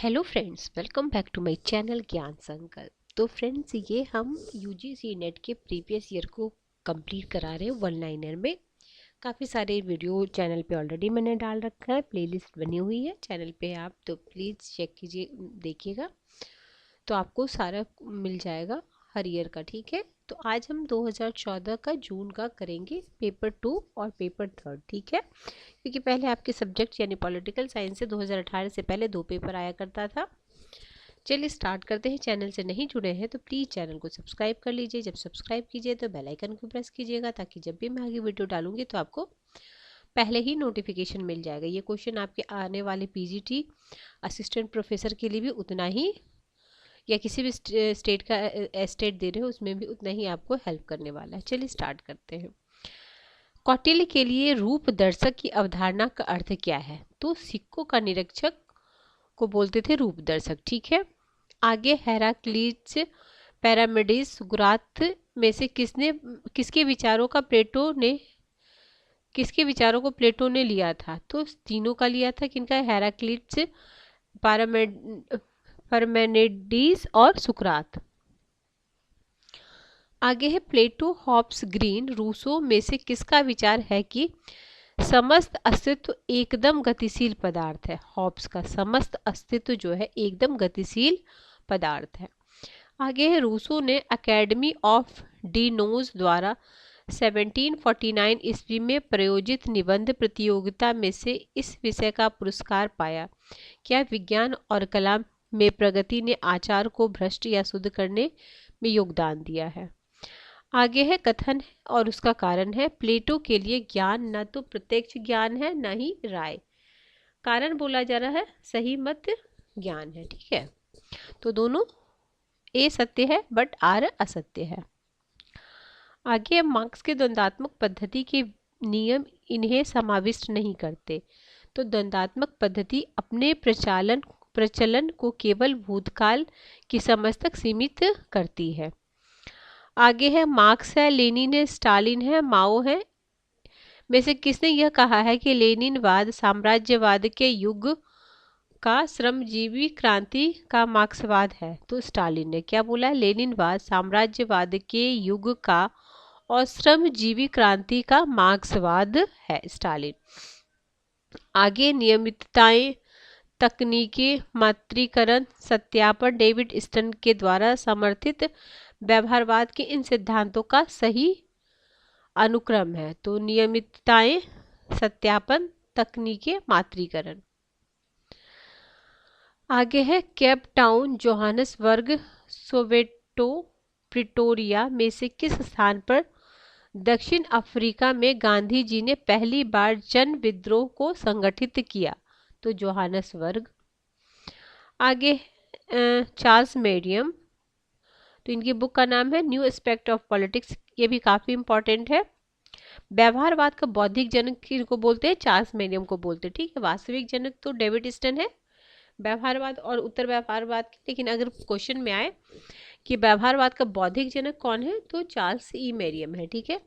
Hello friends, welcome back to my channel Gyan Sankalp. तो friends, ये हम यूजीसी नेट के प्रीवियस ईयर को कंप्लीट करा रहे हैं वन लाइनर में। काफ़ी सारे वीडियो चैनल पे ऑलरेडी मैंने डाल रखा है, प्लेलिस्ट बनी हुई है चैनल पे, आप तो प्लीज़ चेक कीजिए, देखिएगा तो आपको सारा मिल जाएगा हर ईयर का। ठीक है, तो आज हम 2014 का जून का करेंगे पेपर 2 और पेपर 3, ठीक है, क्योंकि पहले आपके सब्जेक्ट यानी पॉलिटिकल साइंस से 2018 से पहले 2 पेपर आया करता था। चलिए स्टार्ट करते हैं। चैनल से नहीं जुड़े हैं तो प्लीज़ चैनल को सब्सक्राइब कर लीजिए। जब सब्सक्राइब कीजिए तो बेल आइकन को प्रेस कीजिएगा, ताकि जब भी मैं आगे वीडियो डालूंगी तो आपको पहले ही नोटिफिकेशन मिल जाएगा। ये क्वेश्चन आपके आने वाले पीजीटी असिस्टेंट प्रोफेसर के लिए भी उतना ही, या किसी भी स्टेट का स्टेट दे रहे हो उसमें भी उतना ही आपको हेल्प करने वाला है। चलिए स्टार्ट करते हैं। कौटिल्य के लिए रूप दर्शक की अवधारणा का अर्थ क्या है? तो सिक्कों का निरीक्षक को बोलते थे रूप दर्शक। ठीक है, आगे हेराक्लीज, पैरामेडिस, सुकरात में से किसके विचारों को प्लेटो ने लिया था? तो तीनों का लिया था। किनका? हेराक्लीज, पारमेनिडीज और सुकरात। आगे है प्लेटो, हॉब्स, ग्रीन, रूसो में से किसका विचार है कि समस्त अस्तित्व एकदम गतिशील पदार्थ है? हॉब्स का समस्त अस्तित्व जो है एकदम गतिशील पदार्थ है। आगे है रूसो ने अकेडमी ऑफ डीनोज द्वारा 1749 ईस्वी में प्रायोजित निबंध प्रतियोगिता में से इस विषय का पुरस्कार पाया। क्या विज्ञान और कला में प्रगति ने आचार को भ्रष्ट या शुद्ध करने में योगदान दिया है? आगे है कथन है और उसका कारण है, प्लेटो के लिए ज्ञान न तो प्रत्यक्ष ज्ञान है न ही राय। कारण बोला जा रहा है सही मत ज्ञान है। ठीक है, तो दोनों ए सत्य है बट आर असत्य है। आगे मार्क्स के द्वंद्वात्मक पद्धति के नियम इन्हें समाविष्ट नहीं करते। तो द्वंद्वात्मक पद्धति अपने प्रचलन को केवल भूतकाल की समझ तक सीमित करती है। आगे है मार्क्स है, लेनिन है, स्टालिन है, माओ है में से किसने यह कहा है कि लेनिनवाद साम्राज्यवाद के युग का श्रमजीवी क्रांति का मार्क्सवाद है? तो स्टालिन ने क्या बोला है? लेनिनवाद साम्राज्यवाद के युग का और श्रमजीवी क्रांति का मार्क्सवाद है, स्टालिन। आगे नियमितताएं, तकनीकी मात्रीकरण, सत्यापन डेविड स्टन के द्वारा समर्थित व्यवहारवाद के इन सिद्धांतों का सही अनुक्रम है। तो नियमितताएं, सत्यापन, तकनीकी मात्रीकरण। आगे है Cape Town, Johannesburg, Soweto, Pretoria में से किस स्थान पर दक्षिण अफ्रीका में गांधी जी ने पहली बार जन विद्रोह को संगठित किया? तो जोहानसबर्ग। आगे चार्ल्स मेरियम, तो इनकी बुक का नाम है न्यू एस्पेक्ट ऑफ पॉलिटिक्स, ये भी काफ़ी इंपॉर्टेंट है। व्यवहारवाद का बौद्धिक जनक किनको बोलते हैं? चार्ल्स मेरियम को बोलते हैं। ठीक है, वास्तविक जनक तो डेविड स्टन है व्यवहारवाद और उत्तर व्यवहारवाद की। लेकिन अगर क्वेश्चन में आए कि व्यवहारवाद का बौद्धिक जनक कौन है, तो चार्ल्स ई मेरियम है। ठीक है,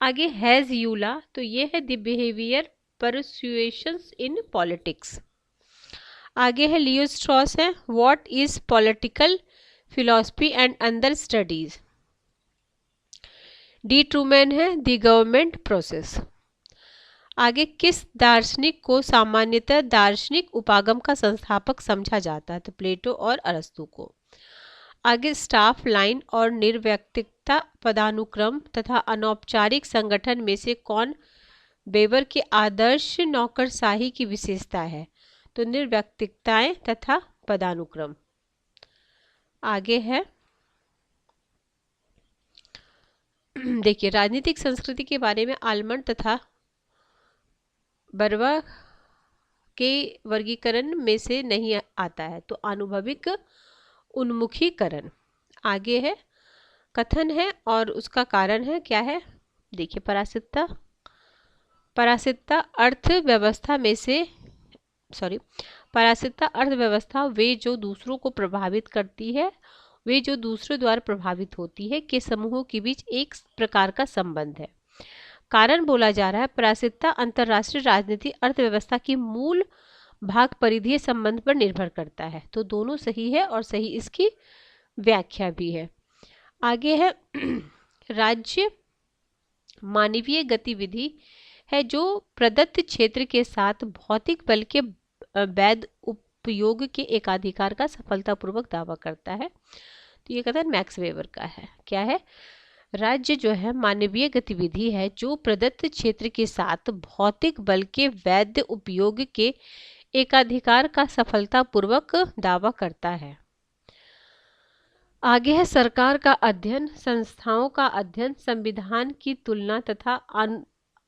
आगे हैज यूला, तो ये है the behaviour persuasions in politics. आगे है लियो स्ट्रॉस है, what is political philosophy and other studies. D Truman है द गवर्नमेंट प्रोसेस। आगे किस दार्शनिक को सामान्यतः दार्शनिक उपागम का संस्थापक समझा जाता है? तो प्लेटो और अरस्तु को। आगे स्टाफ लाइन और निर्व्यक्तिकता पदानुक्रम तथा अनौपचारिक संगठन में से कौन वेबर के आदर्श नौकरशाही की विशेषता है? तो निर्व्यक्तिकताएं तथा पदानुक्रम। आगे है देखिए, राजनीतिक संस्कृति के बारे में आलमंड तथा बर्वा के वर्गीकरण में से नहीं आता है, तो आनुभविक उन्मुखीकरण। आगे है कथन है और उसका कारण है क्या है? देखिए, परासिकता अर्थव्यवस्था में से परासिकता अर्थव्यवस्था वे जो दूसरों को प्रभावित करती है, वे जो दूसरों द्वारा प्रभावित होती है के समूहों के बीच एक प्रकार का संबंध है। कारण बोला जा रहा है परासिकता अंतर्राष्ट्रीय राजनीति अर्थव्यवस्था की मूल भाग परिधीय संबंध पर निर्भर करता है। तो दोनों सही है और सही इसकी व्याख्या भी है। आगे है राज्य मानवीय गतिविधि है जो प्रदत्त क्षेत्र के साथ भौतिक बल के वैध उपयोग के एकाधिकार का सफलतापूर्वक दावा करता है। तो ये कथन मैक्स वेबर का है। क्या है? राज्य जो है मानवीय गतिविधि है जो प्रदत्त क्षेत्र के साथ भौतिक बल के वैध उपयोग के एकाधिकार का सफलतापूर्वक दावा करता है। आगे है सरकार का अध्ययन, संस्थाओं का अध्ययन, संविधान की तुलना तथा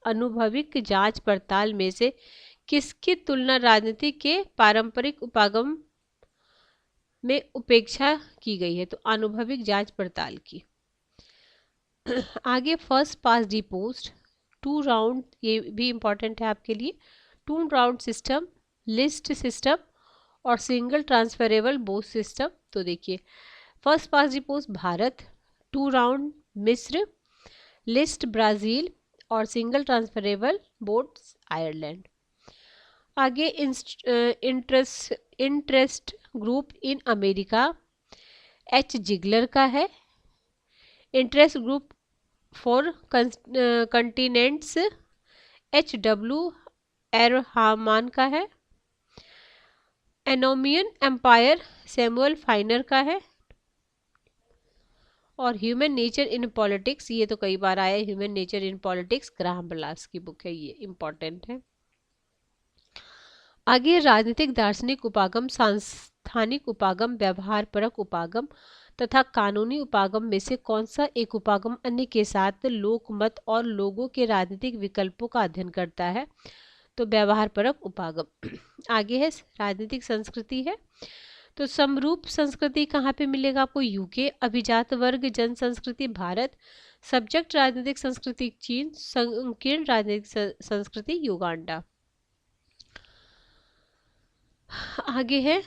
अनुभविक जांच पड़ताल में से किसकी तुलना राजनीति के पारंपरिक उपागम में उपेक्षा की गई है? तो अनुभविक जांच पड़ताल की। आगे first past the post, 2 round, ये भी इंपॉर्टेंट है आपके लिए, 2 राउंड सिस्टम, लिस्ट सिस्टम और सिंगल ट्रांसफरेबल बोर्ड सिस्टम। तो देखिए first past the post Bharat, 2 round मिस्र, लिस्ट ब्राजील और सिंगल ट्रांसफरेबल बोर्ड आयरलैंड। आगे interest group in America H Zeigler का है। Interest group for continents H W Ehrmann का है। एनोमियन एम्पायर सैमुअल फाइनर का है। और ह्यूमन नेचर इन पॉलिटिक्स, ये तो कई बार आया, human nature in politics Graham Wallas की बुक है, ये इंपॉर्टेंट है। आगे राजनीतिक दार्शनिक उपागम, सांस्थानिक उपागम, व्यवहारपरक उपागम तथा कानूनी उपागम में से कौन सा एक उपागम अन्य के साथ लोकमत और लोगों के राजनीतिक विकल्पों का अध्ययन करता है? तो व्यवहारपरक उपागम। आगे है राजनीतिक संस्कृति है, तो समरूप संस्कृति कहाँ पे मिलेगा आपको? यूके। अभिजात वर्ग जन संस्कृति भारत। सब्जेक्ट राजनीतिक संस्कृति चीन। संकीर्ण राजनीतिक संस्कृति युगांडा। आगे है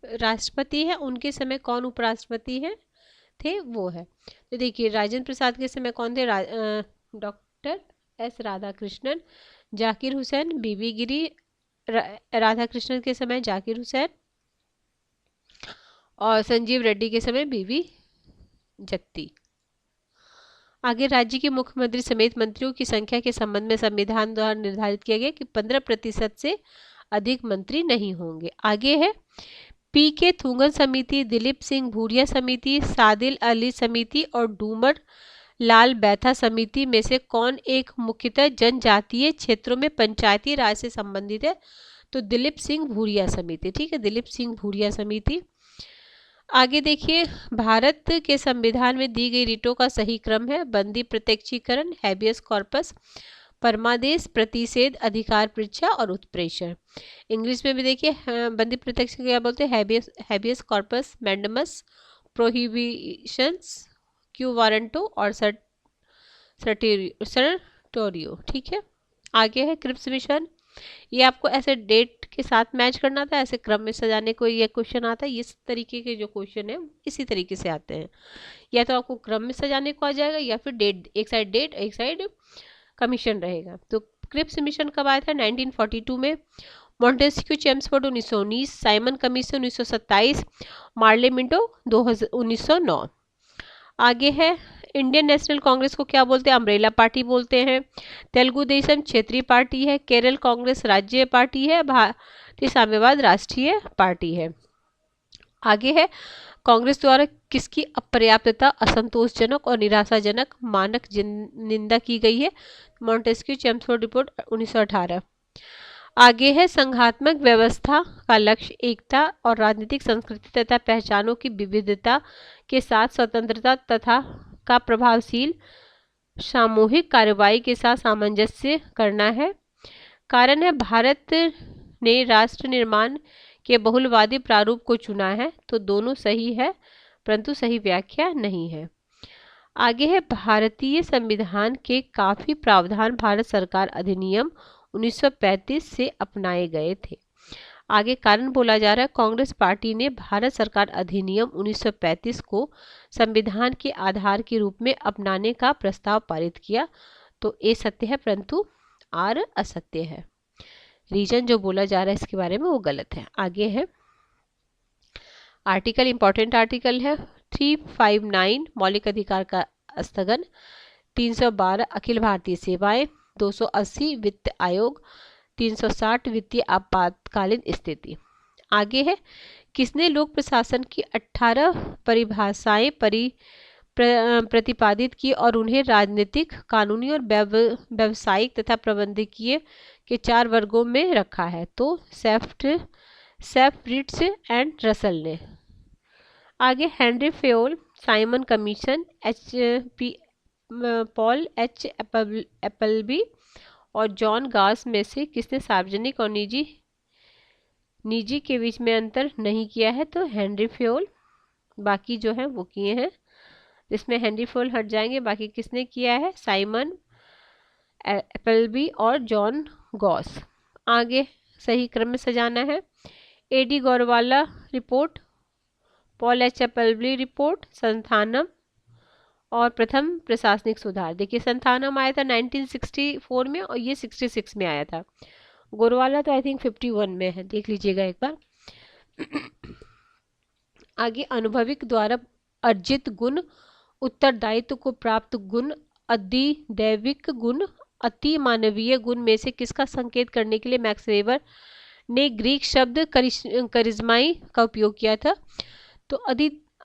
राष्ट्रपति है, उनके समय कौन उपराष्ट्रपति है थे? वो है, तो देखिए राजेंद्र प्रसाद के समय कौन थे? Doctor S Radhakrishnan. Zakir Hussain, VV Giri. Radhakrishnan के समय जाकिर हुसैन और संजीव रेड्डी के समय बीवी जत्ती। आगे राज्य के मुख्यमंत्री समेत मंत्रियों की संख्या के संबंध में संविधान द्वारा निर्धारित किया गया कि 15% से अधिक मंत्री नहीं होंगे। आगे है पी के थुंगन समिति, दिलीप सिंह भूरिया समिति, सादिल अली समिति और डूमर लाल बैथा समिति में से कौन एक मुख्यतः जनजातीय क्षेत्रों में पंचायती राज से संबंधित है? तो दिलीप सिंह भूरिया समिति। ठीक है, दिलीप सिंह भूरिया समिति। आगे देखिए भारत के संविधान में दी गई रिटों का सही क्रम है। बंदी प्रत्यक्षीकरण, हैबियस कॉर्पस, परमादेश, प्रतिषेध, अधिकार परीक्षा और उत्प्रेषण। इंग्लिश में भी देखिए बंदी प्रत्यक्ष क्या बोलते हैं? Habeas corpus, mandamus, prohibitions, quo warranto और सर्टोरियो। ठीक है, आगे है क्रिप्स मिशन। ये आपको ऐसे डेट के साथ मैच करना था, ऐसे क्रम में सजाने को ये क्वेश्चन आता है। इस तरीके के जो क्वेश्चन है इसी तरीके से आते हैं, या तो आपको क्रम में सजाने को आ जाएगा या फिर डेट, एक साइड डेट एक साइड कमीशन रहेगा। तो क्रिप्स मिशन कब आया था? 1942 में। Montesquieu Chelmsford 1919, Simon commission 1927, Morley Minto 1909। आगे है इंडियन नेशनल कांग्रेस को क्या बोलते हैं? अम्ब्रेला पार्टी बोलते हैं। तेलुगु देशम क्षेत्रीय पार्टी है। केरल कांग्रेस राज्य पार्टी है। भारतीय साम्यवाद राष्ट्रीय पार्टी है। आगे है कांग्रेस द्वारा किसकी अपर्याप्तता, असंतोषजनक और निराशाजनक मानक निंदा की गई है? Montesquieu Chelmsford report 1918। आगे है संघात्मक व्यवस्था का लक्ष्य एकता और राजनीतिक संस्कृति तथा पहचानों की विविधता के साथ स्वतंत्रता तथा का प्रभावशील सामूहिक कार्रवाई के साथ सामंजस्य करना है। कारण है भारत ने राष्ट्र निर्माण के बहुलवादी प्रारूप को चुना है। तो दोनों सही है परंतु सही व्याख्या नहीं है। आगे है भारतीय संविधान के काफी प्रावधान भारत सरकार अधिनियम 1935 से अपनाए गए थे। आगे कारण बोला जा रहा है कांग्रेस पार्टी ने भारत सरकार अधिनियम 1935 को संविधान के आधार के रूप में अपनाने का प्रस्ताव पारित किया। तो ए सत्य है परंतु आर असत्य है। रीजन जो बोला जा रहा है इसके बारे में वो गलत है। आगे है आर्टिकल, इंपॉर्टेंट आर्टिकल है 359 मौलिक अधिकार का स्थगन, 312 अखिल भारतीय सेवाएं, 280 वित्त आयोग, 360 वित्तीय आपातकालीन स्थिति। आगे है किसने लोक प्रशासन की 18 परिभाषाएं प्रतिपादित की और उन्हें राजनीतिक, कानूनी और व्यावसायिक तथा प्रबंधकीय के 4 वर्गों में रखा है? तो सेफ्रिट्स एंड रसल ने। आगे Henry Fayol, Simon commission, Paul H Appleby और जॉन गास में से किसने सार्वजनिक और निजी के बीच में अंतर नहीं किया है? तो हेनरी फेयोल। बाकी जो है वो किए हैं, जिसमें हेनरी फेयोल हट जाएंगे। बाकी किसने किया है? साइमन एप्पलबी और जॉन गॉस। आगे सही क्रम में सजाना है। AD Gorwala report, Paul H Appleby report, Santhanam और प्रथम प्रशासनिक सुधार। देखिए संथानम आया था 1964 में और ये 66 में आया था। गोरवाला तो आई थिंक 51 में है, देख लीजिएगा एक बार। आगे अनुभविक द्वारा अर्जित गुण, उत्तरदायित्व को प्राप्त गुण, अधिदैविक गुण, अति मानवीय गुण में से किसका संकेत करने के लिए मैक्स वेबर ने ग्रीक शब्द करिश्माई का उपयोग किया था? तो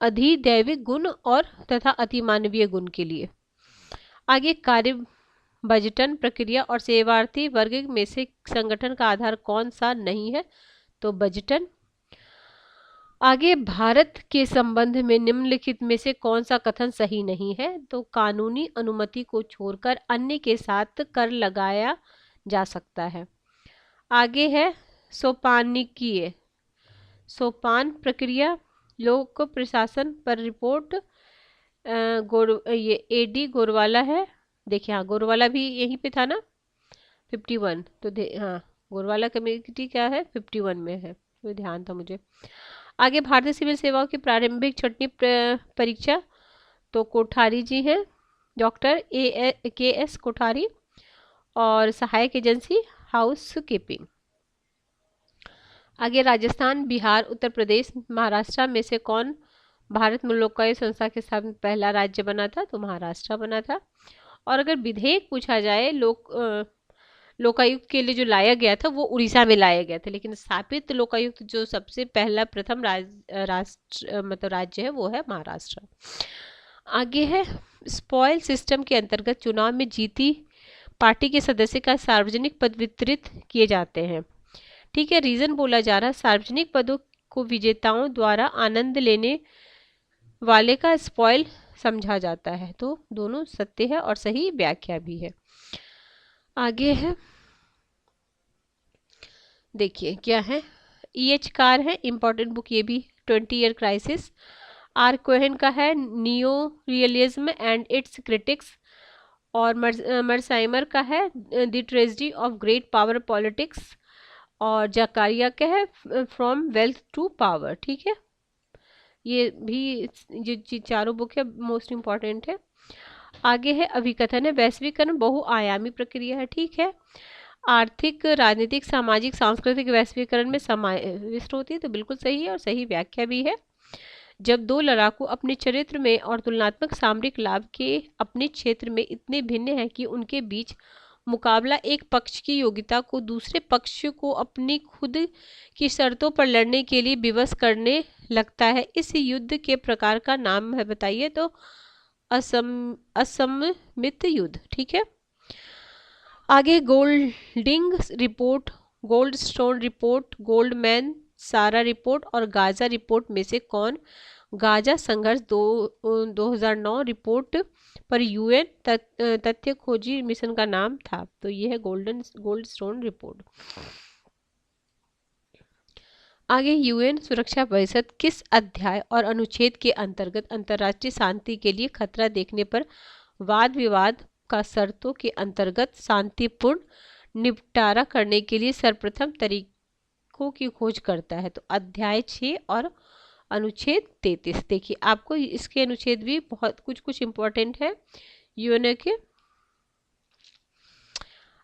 अधिदैविक गुण और तथा अतिमानवीय गुण के लिए। आगे कार्य बजटन प्रक्रिया और सेवार्थी वर्ग में से संगठन का आधार कौन सा नहीं है? तो बजटन। आगे भारत के संबंध में निम्नलिखित में से कौन सा कथन सही नहीं है? तो कानूनी अनुमति को छोड़कर अन्य के साथ कर लगाया जा सकता है। आगे है सोपानिकीय, सोपान प्रक्रिया, लोक प्रशासन पर रिपोर्ट, ये एडी गोरवाला है। देखिए हाँ गोरवाला भी यहीं पे था ना 51, तो हाँ गोरवाला कमेटी क्या है 51 में है, तो ध्यान था मुझे। आगे भारतीय सिविल सेवाओं की प्रारंभिक छठवीं परीक्षा, तो कोठारी जी हैं, डॉक्टर के एस कोठारी, और सहायक एजेंसी हाउस कीपिंग। आगे राजस्थान, बिहार, उत्तर प्रदेश, महाराष्ट्र में से कौन भारत में लोकायुक्त संस्था के साथ पहला राज्य बना था? तो महाराष्ट्र बना था। और अगर विधेयक पूछा जाए लोकायुक्त के लिए जो लाया गया था वो उड़ीसा में लाया गया था, लेकिन स्थापित लोकायुक्त जो सबसे पहला प्रथम राज्य है वो है महाराष्ट्र। आगे है स्पॉइल सिस्टम के अंतर्गत चुनाव में जीती पार्टी के सदस्य का सार्वजनिक पद वितरित किए जाते हैं। ठीक है, रीजन बोला जा रहा है सार्वजनिक पदों को विजेताओं द्वारा आनंद लेने वाले का स्पॉइल समझा जाता है। तो दोनों सत्य है और सही व्याख्या भी है। आगे है देखिए क्या है, EH कार है, इंपॉर्टेंट बुक ये भी, 20 ईयर क्राइसिस। आर कोहेन का है neo realism and it's critics, और मर्साइमर का है the tragedy of great power politics, और जकारिया का है फ्रॉम वेल्थ टू पावर। ठीक है, ये भी जो चारों बुक है मोस्ट इम्पॉर्टेंट है। आगे है अभिकथन है वैश्वीकरण बहुआयामी प्रक्रिया है। ठीक है, आर्थिक, राजनीतिक, सामाजिक, सांस्कृतिक वैश्वीकरण में समाविष्ट होती है, तो बिल्कुल सही है और सही व्याख्या भी है। जब दो लड़ाकू अपने चरित्र में और तुलनात्मक सामरिक लाभ के अपने क्षेत्र में इतने भिन्न हैं कि उनके बीच मुकाबला एक पक्ष की योग्यता को दूसरे पक्ष को अपनी खुद की शर्तों पर लड़ने के लिए विवश करने लगता है, इस युद्ध के प्रकार का नाम है बताइए? तो असममित युद्ध। ठीक है, आगे Golding report, Goldstone report, Goldman सारा रिपोर्ट और गाजा रिपोर्ट में से कौन गाजा संघर्ष 2009 रिपोर्ट पर UN तथ्य खोजी मिशन का नाम था? तो यह है गोल्डस्टोन रिपोर्ट। आगे UN सुरक्षा परिषद किस अध्याय और अनुच्छेद के अंतर्गत अंतर्राष्ट्रीय शांति के लिए खतरा देखने पर वाद विवाद का शर्तों के अंतर्गत शांतिपूर्ण निपटारा करने के लिए सर्वप्रथम तरीकों की खोज करता है? तो अध्याय 6 और अनुच्छेद 33। देखिए आपको इसके अनुच्छेद भी बहुत कुछ इम्पोर्टेंट है UN के।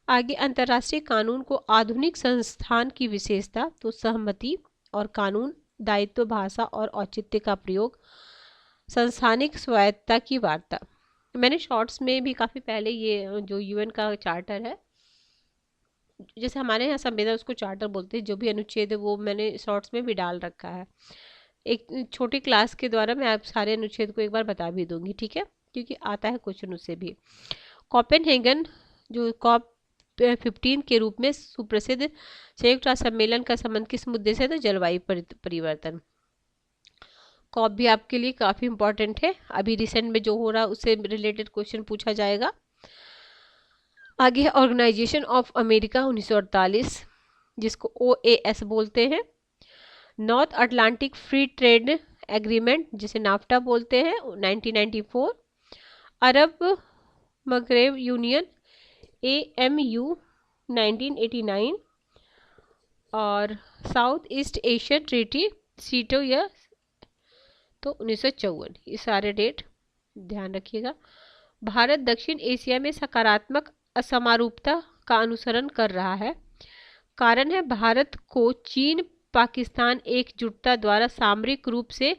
आगे अंतर्राष्ट्रीय कानून को आधुनिक संस्थान की विशेषता, तो सहमति और कानून, दायित्व, भाषा और औचित्य का प्रयोग, संस्थानिक स्वायत्तता की वार्ता। मैंने शॉर्ट्स में भी काफ़ी पहले ये जो यूएन का चार्टर है, जैसे हमारे यहाँ संविधान उसको चार्टर बोलते हैं, जो भी अनुच्छेद है वो मैंने शॉर्ट्स में भी डाल रखा है। एक छोटी क्लास के द्वारा मैं आप सारे अनुच्छेद को एक बार बता भी दूंगी, ठीक है, क्योंकि आता है क्वेश्चन उससे भी। कोपेनहेगन जो कॉप 15 के रूप में सुप्रसिद्ध संयुक्त राष्ट्र सम्मेलन का संबंध किस मुद्दे से, तो जलवायु परिवर्तन। कॉप भी आपके लिए काफ़ी इंपॉर्टेंट है, अभी रिसेंट में जो हो रहा है उससे रिलेटेड क्वेश्चन पूछा जाएगा। आगे है ऑर्गेनाइजेशन ऑफ अमेरिका 1948, जिसको OAS बोलते हैं। North Atlantic free trade agreement, जिसे नाफ्टा बोलते हैं, 1994। अरब मगरेब यूनियन AMU 1989। और साउथ ईस्ट एशिया ट्रीटी सीटो या तो 1954। ये सारे डेट ध्यान रखिएगा। भारत दक्षिण एशिया में सकारात्मक असमारूपता का अनुसरण कर रहा है। कारण है भारत को चीन पाकिस्तान एकजुटता द्वारा सामरिक रूप से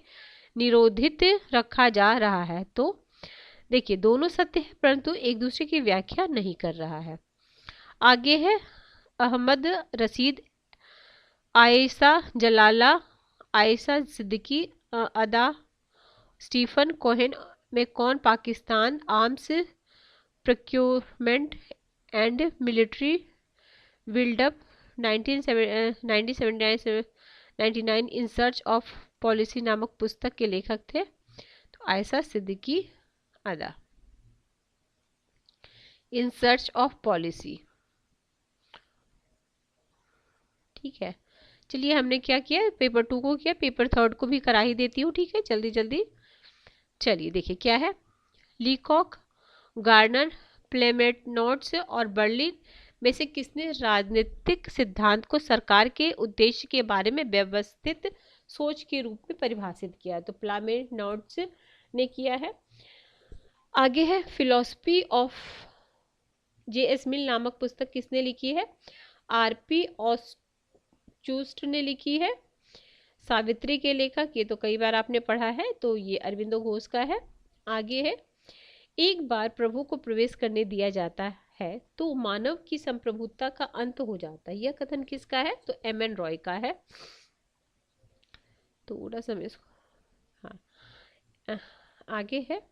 निरोधित रखा जा रहा है। तो देखिए दोनों सत्य है, परंतु एक दूसरे की व्याख्या नहीं कर रहा है। आगे है अहमद रशीद, आयशा जलाला, आयशा सिद्दीकी, अदा स्टीफन कोहेन में कौन Pakistan arms procurement and military buildup 1999 in search of policy नामक पुस्तक के लेखक थे, तो आयशा सिद्दीकी अदा। इन सर्च ऑफ पॉलिसी, ठीक है। चलिए हमने क्या किया, पेपर 2 को किया, पेपर 3 को भी करा ही देती हूँ, ठीक है, जल्दी जल्दी। चलिए देखिए क्या है, लीकॉक, गार्नर, प्लेमेट नोट्स और बर्लिन में से किसने राजनीतिक सिद्धांत को सरकार के उद्देश्य के बारे में व्यवस्थित सोच के रूप में परिभाषित किया, तो प्लेमेट नोट्स ने किया है। आगे है फिलॉसफी ऑफ JS मिल नामक पुस्तक किसने लिखी है, RP ऑस्चुस्ट ने लिखी है। सावित्री के लेखक, ये तो कई बार आपने पढ़ा है, तो ये अरविंदो घोष का है। आगे है एक बार प्रभु को प्रवेश करने दिया जाता है तो मानव की संप्रभुता का अंत हो जाता है, यह कथन किसका है, तो MN रॉय का है। थोड़ा सा इसको, हाँ आगे है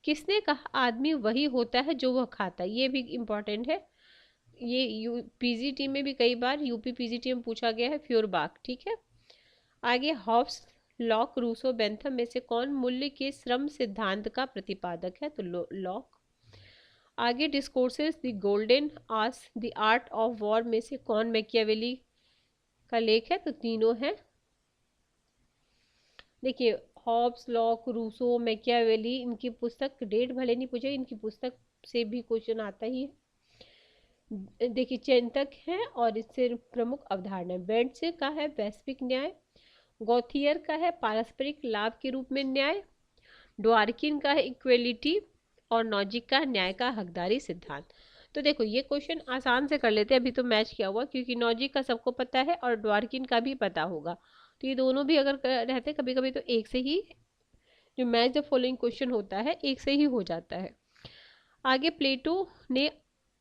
किसने कहा आदमी वही होता है जो वह खाता है, ये भी इम्पोर्टेंट है, ये PGT में भी कई बार UP PGT में पूछा गया है, फ्योरबाख, ठीक है। आगे हॉब्स, लॉक, रूसो, बेंथम में से कौन मूल्य के श्रम सिद्धांत का प्रतिपादक है, तो लॉक। आगे discourses the golden ass, the art of war में से कौन मैकियावेली का लेख है, तो तीनों है। देखिए हॉब्स, लॉक, रूसो, मैकियावेली, इनकी पुस्तक डेट भले नहीं पूछे, इनकी पुस्तक से भी क्वेश्चन आता ही है। देखिए चिंतक है और इससे प्रमुख अवधारणा, बेंट्स का है वैश्विक न्याय, गौथियर का है पारस्परिक लाभ के रूप में न्याय, ड्वार्किन का है इक्वेलिटी और नॉजिक का न्याय का हकदारी सिद्धांत। तो देखो ये क्वेश्चन आसान से कर लेते हैं, अभी तो मैच किया हुआ, क्योंकि नॉजिक का सबको पता है और ड्वार्किन का भी पता होगा, तो ये दोनों भी अगर रहते कभी कभी तो एक से ही जो मैच द फॉलोइंग क्वेश्चन होता है एक से ही हो जाता है। आगे प्लेटो ने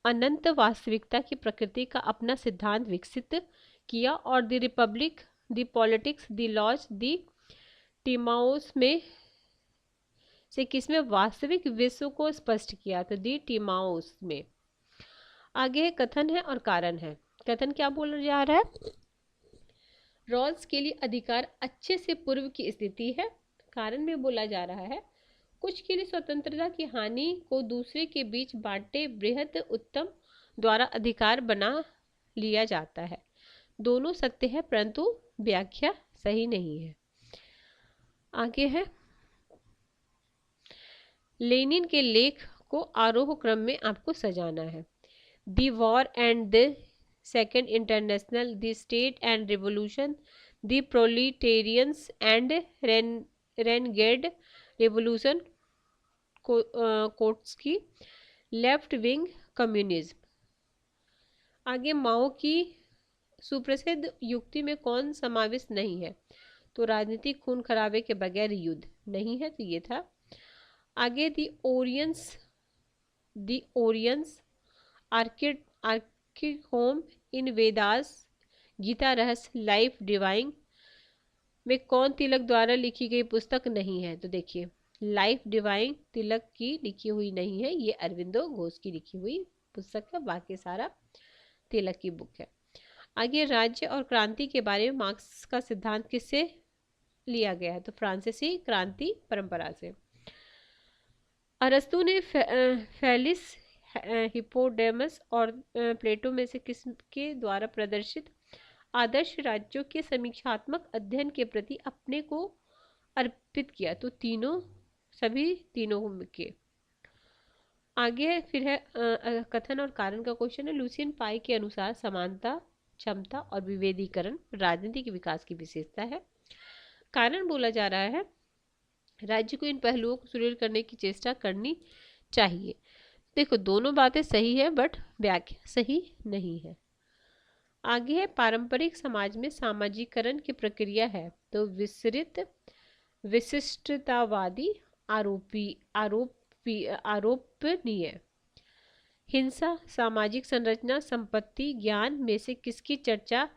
अनंत वास्तविकता की प्रकृति का अपना सिद्धांत विकसित किया और the republic, the politics, the laws, the Timaeus में से किसमें वास्तविक विश्व को स्पष्ट किया, तो द टिमाओस में। आगे है कथन है और कारण है। कथन क्या बोला जा रहा है, रॉल्स के लिए अधिकार अच्छे से पूर्व की स्थिति है। कारण में बोला जा रहा है कुछ के लिए स्वतंत्रता की हानि को दूसरे के बीच बांटे बृहद उत्तम द्वारा अधिकार बना लिया जाता है। दोनों सत्य है परंतु व्याख्या सही नहीं है। आगे है लेनिन के लेख को आरोह क्रम में आपको सजाना है। The war and the second international, the state and revolution, the proletarians and renegade revolution, Kautsky की लेफ्ट विंग कम्युनिज्म। आगे माओ की सुप्रसिद्ध युक्ति में कौन समाविष्ट नहीं है? तो राजनीतिक खून खराबे के बगैर युद्ध नहीं है, तो ये था। आगे the Orions arctic home in Vedas Gita Rahasya life divine में कौन तिलक द्वारा लिखी गई पुस्तक नहीं है? तो देखिए, लाइफ डिवाइन तिलक की लिखी हुई नहीं है, ये अरविंदो घोष की लिखी हुई पुस्तक है, बाकी सारा तिलक की बुक है। आगे राज्य और क्रांति के बारे में मार्क्स का सिद्धांत किससे लिया गया है? तो फ्रांसीसी क्रांति परंपरा से। अरस्तु ने फेलिस हिप्पोडेमस और प्लेटो में से किसके द्वारा प्रदर्शित आदर्श राज्यों के समीक्षात्मक अध्ययन के प्रति अपने को अर्पित किया? तो सभी तीनों के। आगे फिर है कथन और कारण का क्वेश्चन है। लुसियन पाई के अनुसार समानता, क्षमता और विभेदीकरण राजनीति के विकास की विशेषता है। कारण बोला जा रहा है राज्य को इन पहलुओं को सुदृढ़ करने की चेष्टा करनी चाहिए। देखो, दोनों बातें सही है बट व्याख्या सही नहीं है। आगे है पारंपरिक समाज में सामाजिकरण की प्रक्रिया है। तो विशिष्टतावादी, आरोपनीय। हिंसा, सामाजिक संरचना, संपत्ति, ज्ञान में से किसकी चर्चा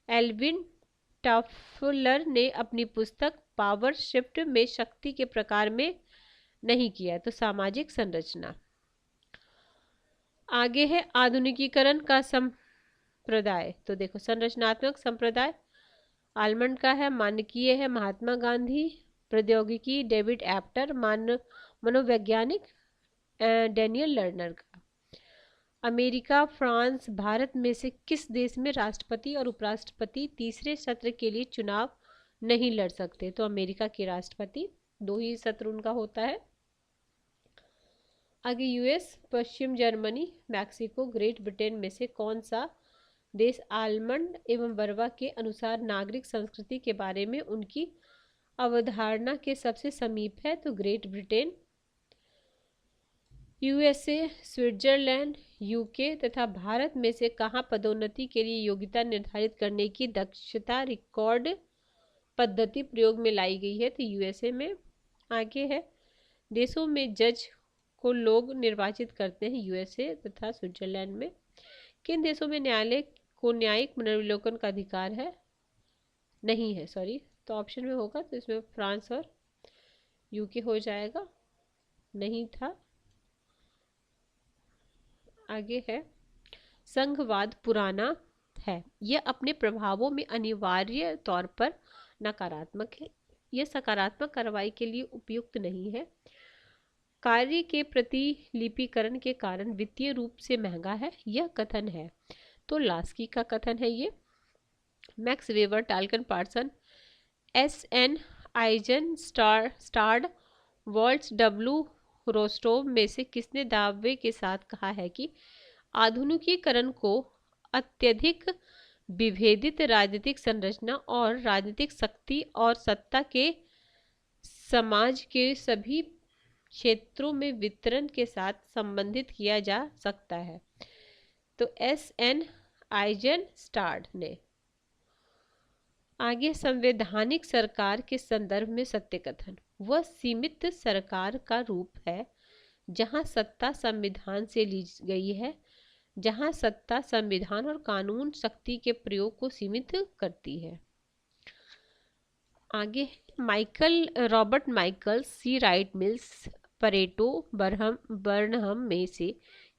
एल्विन टॉफलर ने अपनी पुस्तक पावर शिफ्ट में शक्ति के प्रकार में नहीं किया? तो सामाजिक संरचना। आगे है आधुनिकीकरण का संप्रदाय। तो देखो, संरचनात्मक संप्रदाय आलमंड का है, मानकीय है महात्मा गांधी, प्रौद्योगिकी डेविड एप्टर, मनोवैज्ञानिक डैनियल लर्नर का। अमेरिका, फ्रांस, भारत में से किस देश में राष्ट्रपति और उपराष्ट्रपति तीसरे सत्र के लिए चुनाव नहीं लड़ सकते? तो अमेरिका के राष्ट्रपति 2 ही सत्र उनका होता है। आगे यूएस, पश्चिम जर्मनी, मैक्सिको, ग्रेट ब्रिटेन में से कौन सा देश आलमंड एवं बर्वा के अनुसार नागरिक संस्कृति के बारे में उनकी अवधारणा के सबसे समीप है? तो great Britain. USA, Switzerland, UK तथा भारत में से कहाँ पदोन्नति के लिए योग्यता निर्धारित करने की दक्षता रिकॉर्ड पद्धति प्रयोग में लाई गई है? तो यूएसए में। आगे है देशों में जज को लोग निर्वाचित करते हैं। यूएसए तथा स्विट्जरलैंड में। किन देशों में न्यायालय को न्यायिक पुनर्विलोकन का अधिकार है? नहीं है, सॉरी। तो ऑप्शन में होगा, तो इसमें फ्रांस और यूके हो जाएगा, नहीं था। आगे है संघवाद पुराना है, यह अपने प्रभावों में अनिवार्य तौर पर नकारात्मक है, यह सकारात्मक कार्रवाई के लिए उपयुक्त नहीं है, कार्य के प्रतिलिपिकरण के कारण वित्तीय रूप से महंगा है, यह कथन है। तो लास्की का कथन है ये। Max Weber, Talcott Parson, S N. Eisenstadt, Walt W Rostow में से किसने दावे के साथ कहा है कि आधुनिकीकरण को अत्यधिक विभेदित राजनीतिक संरचना और राजनीतिक शक्ति और सत्ता के समाज के सभी क्षेत्रों में वितरण के साथ संबंधित किया जा सकता है? तो एस.एन. आइजन स्टार्ड ने। आगे संवैधानिक सरकार के संदर्भ में सत्य कथन। वह सीमित सरकार का रूप है जहां सत्ता संविधान से ली गई है, जहां सत्ता संविधान और कानून शक्ति के प्रयोग को सीमित करती है। आगे रॉबर्ट माइकल, सी राइट मिल्स, परेटो, बर्नहम में से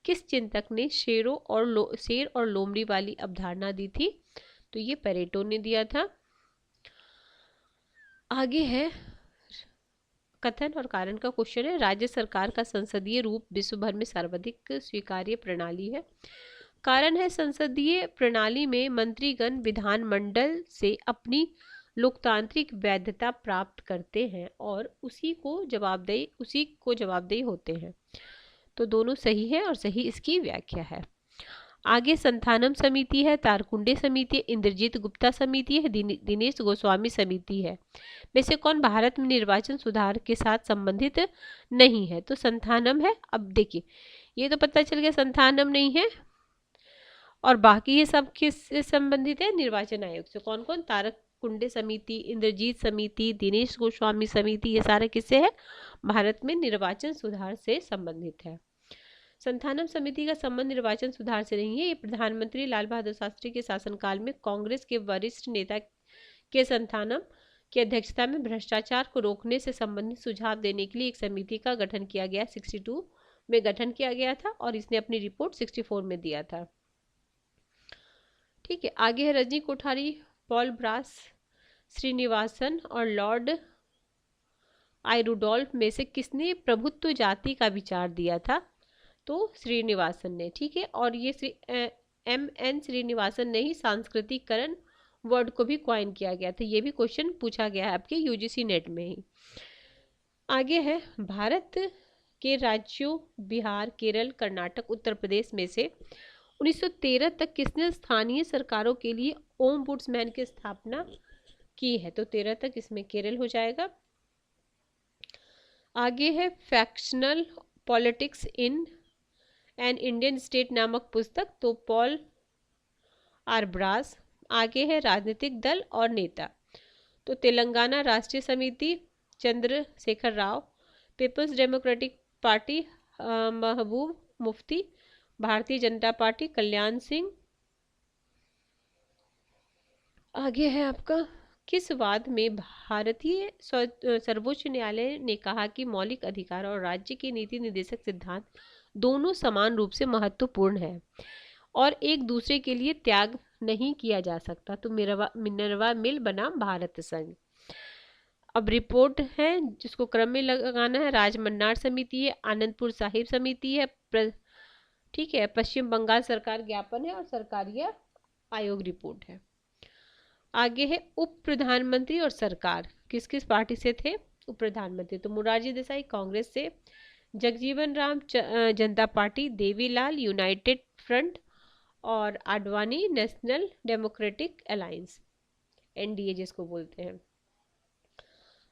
किस चिंतक ने शेर और लोमड़ी वाली अवधारणा दी थी? तो ये परेटो ने दिया था। आगे है कथन और कारण का क्वेश्चन है। राज्य सरकार का संसदीय रूप विश्व भर में सर्वाधिक स्वीकार्य प्रणाली है। कारण है संसदीय प्रणाली में मंत्रीगण विधानमंडल से अपनी लोकतांत्रिक वैधता प्राप्त करते हैं और उसी को जवाबदेही होते हैं। तो दोनों सही है और सही इसकी व्याख्या है। आगे संथानम समिति है, तारकुंडे समिति, इंद्रजीत गुप्ता समिति है, दिनेश गोस्वामी समिति है। में से कौन भारत में निर्वाचन सुधार के साथ संबंधित नहीं है? तो संथानम है। अब देखिए, ये तो पता चल गया संथानम नहीं है, और बाकी ये सब किससे संबंधित है? निर्वाचन आयोग से। कौन कौन? तारक कुंडे समिति, इंद्रजीत समिति, दिनेश गोस्वामी समिति, ये सारे किससे है? भारत में निर्वाचन सुधार से संबंधित है। संथानम समिति का संबंध निर्वाचन सुधार से नहीं है। ये प्रधानमंत्री लाल बहादुर शास्त्री के शासनकाल में कांग्रेस के वरिष्ठ नेता के संथानम की अध्यक्षता में भ्रष्टाचार को रोकने से संबंधित सुझाव देने के लिए एक समिति का गठन किया गया। 62 में गठन किया गया था और इसने अपनी रिपोर्ट 64 में दिया था। ठीक है, आगे है रजनी कोठारी, पॉल ब्रास, श्रीनिवासन और लॉर्ड आइरुडोल्फ में से किसने प्रभुत्व जाति का विचार दिया था? तो श्रीनिवासन ने। ठीक है, और ये एम.एन. श्रीनिवासन ने ही सांस्कृतिकरण वर्ड को भी क्वाइन किया गया था। ये भी क्वेश्चन पूछा गया है आपके यूजीसी नेट में ही। आगे है भारत के राज्यों बिहार, केरल, कर्नाटक, उत्तर प्रदेश में से 1913 तक किसने स्थानीय सरकारों के लिए ओम्बुड्समैन की स्थापना की है? तो 13 तक इसमें केरल हो जाएगा। आगे है factional politics in an Indian state नामक पुस्तक, तो पॉल आर ब्रास। आगे है राजनीतिक दल और नेता, तो Telangana Rashtriya Samiti Chandrashekar Rao, people's democratic party Mehbooba Mufti, Bharatiya Janata party Kalyan Singh. आगे है आपका किस वाद में भारतीय सर्वोच्च न्यायालय ने कहा कि मौलिक अधिकार और राज्य के नीति निर्देशक सिद्धांत दोनों समान रूप से महत्वपूर्ण है और एक दूसरे के लिए त्याग नहीं किया जा सकता? तो मिनर्वा मिल बनाम भारत संघ। अब रिपोर्ट है जिसको क्रम में लगाना है। राजमन्नार समिति है, आनंदपुर साहिब समिति है, ठीक है, पश्चिम बंगाल सरकार ज्ञापन है और सरकारिया आयोग रिपोर्ट है। आगे है उप प्रधानमंत्री और सरकार, किस किस पार्टी से थे उप प्रधानमंत्री? तो मोरारजी देसाई कांग्रेस से, जगजीवन राम जनता पार्टी, देवीलाल यूनाइटेड फ्रंट और Advani national democratic alliance, NDA जिसको बोलते हैं।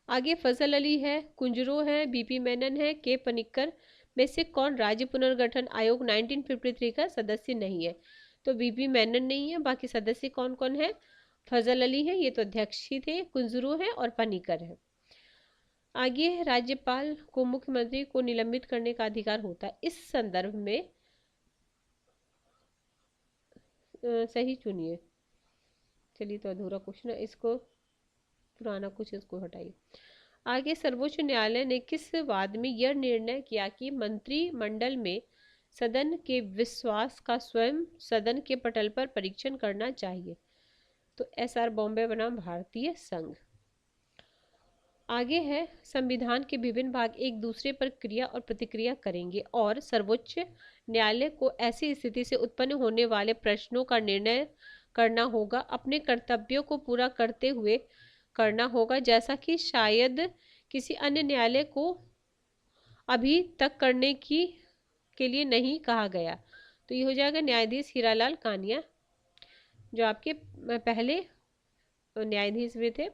आगे फजल अली है, कुंजरो है, बीपी मेनन है, के पनिक्कर में से कौन राज्य पुनर्गठन आयोग 1953 का सदस्य नहीं है? तो बीपी मेनन नहीं है। बाकी सदस्य कौन कौन है? फजल अली है, ये तो अध्यक्ष ही थे, कुंजरू है और पनिकर है। आगे राज्यपाल को मुख्यमंत्री को निलंबित करने का अधिकार होता है। इस संदर्भ में सही चुनिए। चलिए, तो अधूरा क्वेश्चन है, इसको पुराना कुछ इसको हटाइए। आगे सर्वोच्च न्यायालय ने किस वाद में यह निर्णय किया कि मंत्रिमंडल में सदन के विश्वास का स्वयं सदन के पटल पर परीक्षण करना चाहिए? तो एसआर बॉम्बे बनाम भारतीय संघ। आगे है संविधान के विभिन्न भाग एक दूसरे पर क्रिया और प्रतिक्रिया करेंगे और सर्वोच्च न्यायालय को ऐसी स्थिति से उत्पन्न होने वाले प्रश्नों का निर्णय करना होगा, अपने कर्तव्यों को पूरा करते हुए करना होगा, जैसा कि शायद किसी अन्य न्यायालय को अभी तक करने के लिए नहीं कहा गया। तो ये हो जाएगा न्यायाधीश हीरालाल कानिया, जो आपके पहले न्यायाधीश भी थे।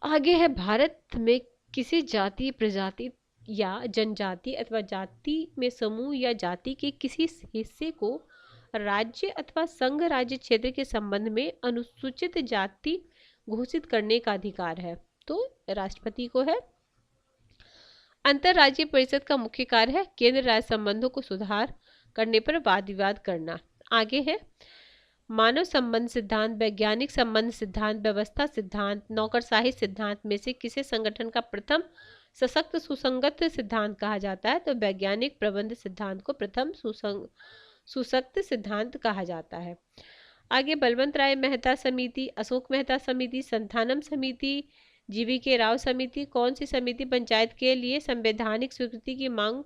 आगे है भारत में किसी जाति, प्रजाति या जनजाति अथवा जाति में समूह या जाति के किसी हिस्से को राज्य अथवा संघ राज्य क्षेत्र के संबंध में अनुसूचित जाति घोषित करने का अधिकार है? तो राष्ट्रपति को है। अंतरराज्यीय परिषद का मुख्य कार्य है केंद्र राज्य संबंधों को सुधार करने पर वाद विवाद करना। आगे है मानव संबंध सिद्धांत, वैज्ञानिक संबंध सिद्धांत, व्यवस्था सिद्धांत, नौकरशाही सिद्धांत में से किसे संगठन का प्रथम सशक्त सुसंगत सिद्धांत कहा जाता है? तो वैज्ञानिक प्रबंध सिद्धांत को प्रथम सुशक्त सिद्धांत कहा जाता है। आगे बलवंत राय मेहता समिति, अशोक मेहता समिति, संथानम समिति, जीवी के राव समिति, कौन सी समिति पंचायत के लिए संवैधानिक स्वीकृति की मांग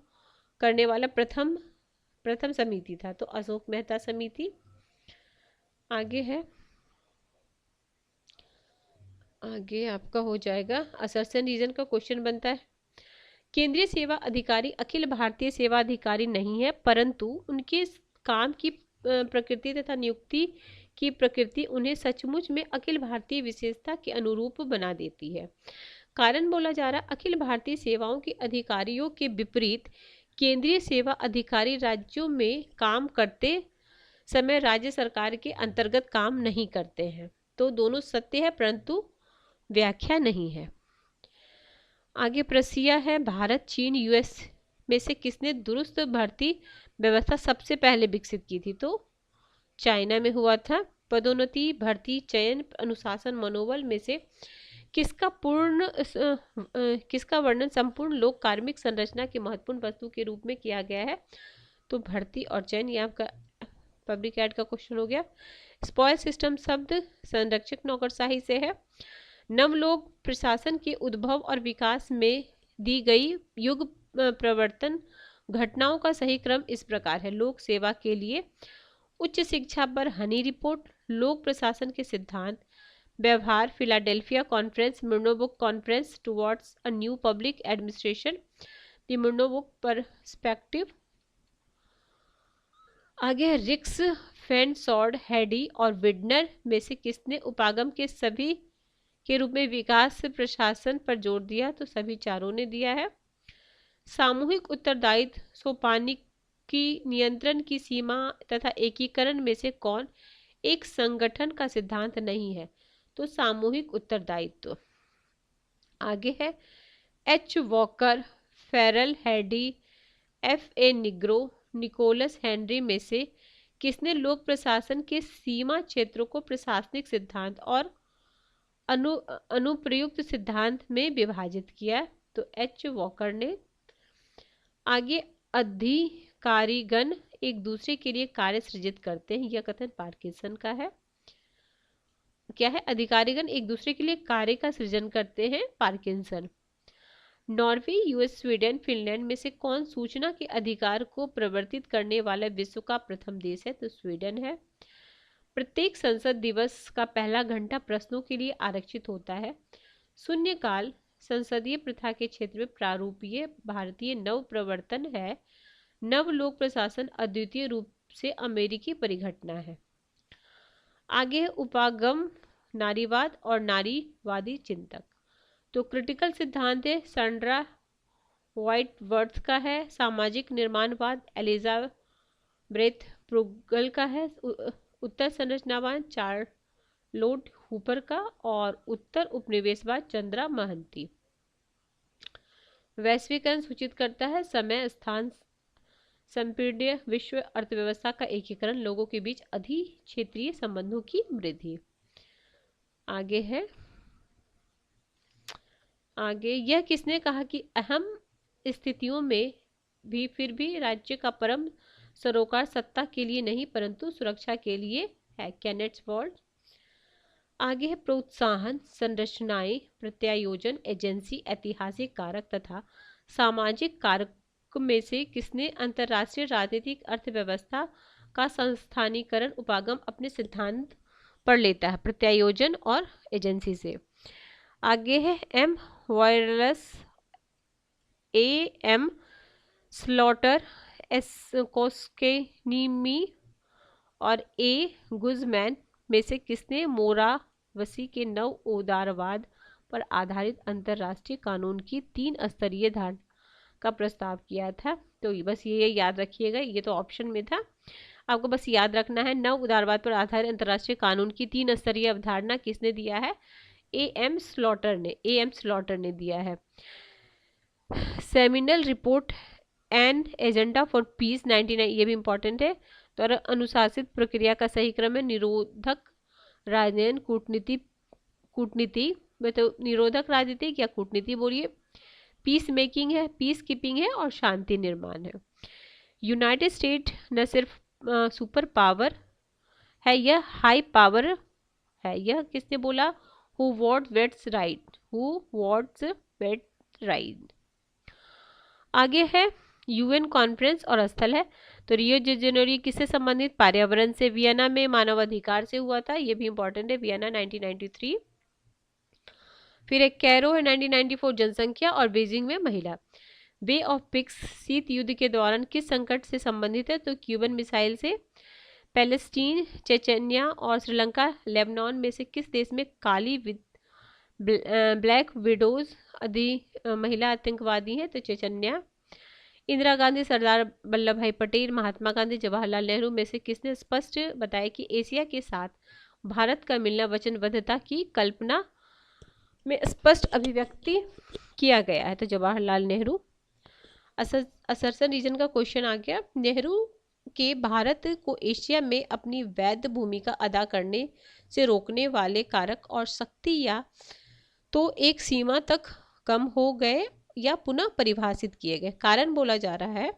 करने वाला प्रथम समिति था? तो अशोक मेहता समिति। आगे है, आगे आपका हो जाएगा असर्शन रीजन का क्वेश्चन बनता है। केंद्रीय सेवा अधिकारी अखिल भारतीय सेवा अधिकारी नहीं है, परंतु उनके काम की प्रकृति तथा नियुक्ति की प्रकृति उन्हें सचमुच में अखिल भारतीय विशेषता के अनुरूप बना देती है। कारण बोला जा रहा, अखिल भारतीय सेवाओं के अधिकारियों के विपरीत केंद्रीय सेवा अधिकारी राज्यों में काम करते समय राज्य सरकार के अंतर्गत काम नहीं करते हैं। तो दोनों सत्य है परंतु व्याख्या नहीं है। आगे प्रश्न है, भारत, चीन, यूएस में से किसने दुरुस्त भर्ती व्यवस्था सबसे पहले विकसित की थी? तो चाइना में हुआ था। पदोन्नति, भर्ती, चयन, अनुशासन, मनोबल में से किसका वर्णन संपूर्ण लोक कार्मिक संरचना के महत्वपूर्ण वस्तु के रूप में किया गया है? तो भर्ती और चयन। ये आपका पब्लिक एड का क्वेश्चन हो गया। स्पॉयल सिस्टम शब्द संरक्षक नौकरशाही से है। नवलोक प्रशासन के उद्भव और विकास में दी गई युग प्रवर्तन घटनाओं का सही क्रम इस प्रकार है। लोक सेवा के लिए उच्च शिक्षा पर हनी रिपोर्ट, लोक प्रशासन के सिद्धांत, व्यवहार, Philadelphia conference, मिर्नोबुक conference towards a new public administration, the मिर्नोबुक perspective. आगे रिक्स, फेनसॉर्ड, हेडी और विडनर में से किसने उपागम के सभी के रूप में विकास प्रशासन पर जोर दिया? तो सभी चारों ने दिया है। सामूहिक उत्तरदायित्व, सोपानिकी नियंत्रण की सीमा तथा एकीकरण में से कौन एक संगठन का सिद्धांत नहीं है? तो सामूहिक उत्तरदायित्व। आगे है H Walker, Ferrel, Heady, F A Nigro, Nicholas Henry में से किसने लोक प्रशासन के सीमा क्षेत्रों को प्रशासनिक सिद्धांत और अनुप्रयुक्त सिद्धांत में विभाजित किया? तो एच वॉकर ने। आगे अधिकारीगण एक दूसरे के लिए कार्य सृजित करते हैं, यह कथन पार्किंसन का है। क्या है? अधिकारीगण एक दूसरे के लिए कार्य का सृजन करते हैं, Parkinson. Norway, US, Sweden, Finland में से कौन सूचना के अधिकार को प्रवर्तित करने वाला विश्व का प्रथम देश है? तो स्वीडन है। प्रत्येक संसद दिवस का पहला घंटा प्रश्नों के लिए आरक्षित होता है। शून्यकाल संसदीय प्रथा के क्षेत्र में प्रारूपीय भारतीय नव प्रवर्तन है। नव लोक प्रशासन अद्वितीय रूप से अमेरिकी परिघटना है। आगे उपागम, नारीवाद और नारीवादी चिंतक। तो क्रिटिकल सिद्धांत है सैंड्रा व्हाइटवर्थ का है। सामाजिक निर्माणवाद एलिजाबेथ प्रुगल का है। उत्तर संरचनावाद चार्लोट हूपर का। और उत्तर उपनिवेशवाद चंद्रा महंती। वैश्वीकरण सूचित करता है समय, स्थान, संपीड्य विश्व अर्थव्यवस्था का एकीकरण, लोगों के बीच अधिक्षेत्रीय संबंधों की वृद्धि। आगे है, आगे यह किसने कहा कि अहम स्थितियों में भी फिर भी राज्य का परम सरोकार सत्ता के लिए नहीं परंतु सुरक्षा के लिए है? Kenneth Waltz. आगे है प्रोत्साहन, संरचनाएं, प्रत्यायोजन, एजेंसी, ऐतिहासिक कारक तथा सामाजिक कारक में से किसने अंतर्राष्ट्रीय राजनीतिक अर्थव्यवस्था का संस्थानीकरण उपागम अपने सिद्धांत पर लेता है? प्रत्यायोजन और एजेंसी से। आगे है M Virally, A M Slaughter, S Koskenniemi और ए गुजमैन में से किसने मोरावसी के नव उदारवाद पर आधारित अंतर्राष्ट्रीय कानून की 3 स्तरीय धारणा का प्रस्ताव किया था? तो बस ये याद रखिएगा, ये तो ऑप्शन में था, आपको बस याद रखना है। नव उदारवाद पर आधारित अंतर्राष्ट्रीय कानून की 3 स्तरीय अवधारणा किसने दिया है? ए एम स्लॉटर ने दिया है। Seminal report and agenda for piece 99, ये भी इंपॉर्टेंट है। तो अनुशासित प्रक्रिया का सही क्रम है निरोधक राजनयन कूटनीति में, तो निरोधक राजनीतिक या कूटनीति बोलिए। पीस मेकिंग है, पीस कीपिंग है और शांति निर्माण है। यूनाइटेड स्टेट न सिर्फ सुपर पावर है, यह हाई पावर है। यह किसने बोला? Who what's waits right. आगे है यूएन कॉन्फ्रेंस और स्थल है। तो रियो डी जेनेरो किससे संबंधित? पर्यावरण से। वियना में मानवाधिकार से हुआ था, ये भी इंपॉर्टेंट है, वियना 1993। फिर एक कैरो है 1994 जनसंख्या और बीजिंग में महिला। बे ऑफ पिक्स शीत युद्ध के दौरान किस संकट से संबंधित है? तो क्यूबन मिसाइल से। पैलेस्टीन, चेचन्या और श्रीलंका, लेबनान में से किस देश में काली ब्लैक विडोज महिला आतंकवादी हैं? तो चेचन्या। इंदिरा गांधी, सरदार वल्लभ भाई पटेल, महात्मा गांधी, जवाहरलाल नेहरू में से किसने स्पष्ट बताया कि एशिया के साथ भारत का मिलना वचनबद्धता की कल्पना में स्पष्ट अभिव्यक्ति किया गया है? तो जवाहरलाल नेहरू। असरसन रीजन का क्वेश्चन आ गया। नेहरू के भारत को एशिया में अपनी वैध भूमिका अदा करने से रोकने वाले कारक और शक्ति या तो एक सीमा तक कम हो गए या पुनः परिभाषित किए गए। कारण बोला जा रहा है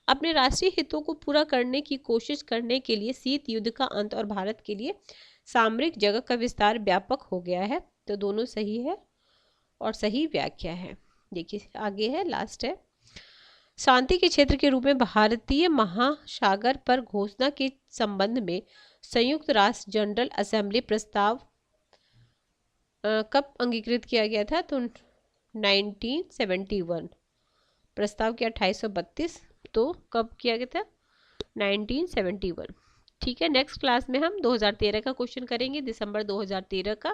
अपने राष्ट्रीय हितों को पूरा करने की कोशिश करने के लिए शीत युद्ध का अंत और भारत के लिए सामरिक जगह का विस्तार व्यापक हो गया है। तो दोनों सही है और सही व्याख्या है। देखिए आगे है, लास्ट है। शांति के क्षेत्र के रूप में भारतीय महासागर पर घोषणा के संबंध में संयुक्त राष्ट्र जनरल असेंबली प्रस्ताव कब अंगीकृत किया गया था? तो 1971। प्रस्ताव किया 2832, तो कब किया गया था? 1971। ठीक है, नेक्स्ट क्लास में हम 2013 का क्वेश्चन करेंगे, दिसंबर 2013 का।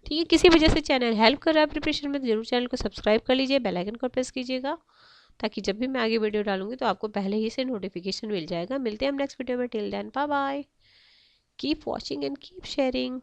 ठीक है, किसी वजह से चैनल हेल्प कर रहा है प्रिपरेशन में तो जरूर चैनल को सब्सक्राइब कर लीजिए, बेल आइकन को प्रेस कीजिएगा, ताकि जब भी मैं आगे वीडियो डालूंगी तो आपको पहले ही से नोटिफिकेशन मिल जाएगा। मिलते हैं हम नेक्स्ट वीडियो में। Till then bye bye, keep watching and keep sharing.